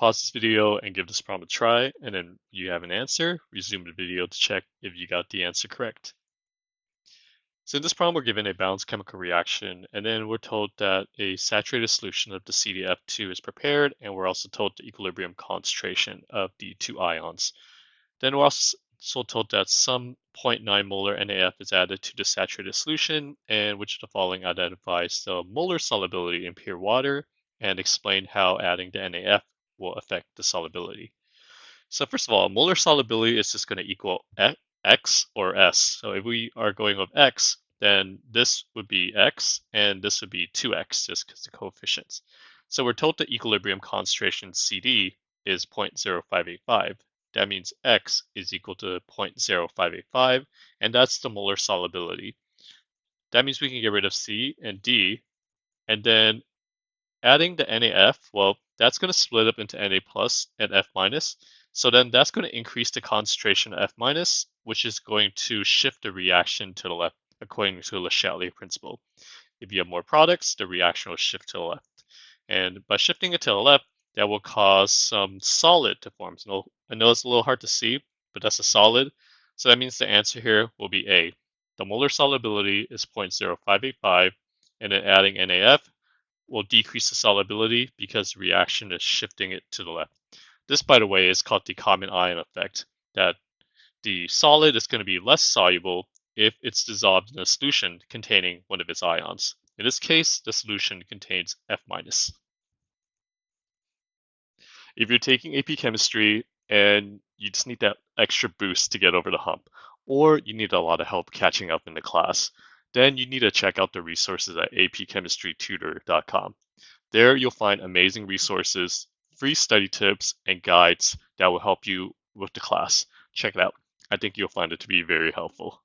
pause this video and give this problem a try, and then you have an answer, resume the video to check if you got the answer correct. So in this problem, we're given a balanced chemical reaction, and then we're told that a saturated solution of the CdF2 is prepared, and we're also told the equilibrium concentration of the two ions. Then we're also told that some 0.9 molar NaF is added to the saturated solution, and which of the following identifies the molar solubility in pure water, and explain how adding the NaF will affect the solubility. So first of all, molar solubility is just going to equal X or S. So if we are going with X, then this would be X and this would be 2X just because the coefficients. So we're told the equilibrium concentration CD is 0.0585. That means X is equal to 0.0585, and that's the molar solubility. That means we can get rid of C and D, and then adding the NaF, well, that's going to split up into Na plus and F minus. So then that's going to increase the concentration of F minus, which is going to shift the reaction to the left according to the Le Chatelier principle. If you have more products, the reaction will shift to the left. And by shifting it to the left, that will cause some solid to form. So I know it's a little hard to see, but that's a solid. So that means the answer here will be A. The molar solubility is 0.0585, and then adding NaF will decrease the solubility because the reaction is shifting it to the left. This, by the way, is called the common ion effect, that the solid is going to be less soluble if it's dissolved in a solution containing one of its ions. In this case, the solution contains F minus. If you're taking AP chemistry and you just need that extra boost to get over the hump, or you need a lot of help catching up in the class, then you need to check out the resources at apchemistrytutor.com. There you'll find amazing resources, free study tips, and guides that will help you with the class. Check it out. I think you'll find it to be very helpful.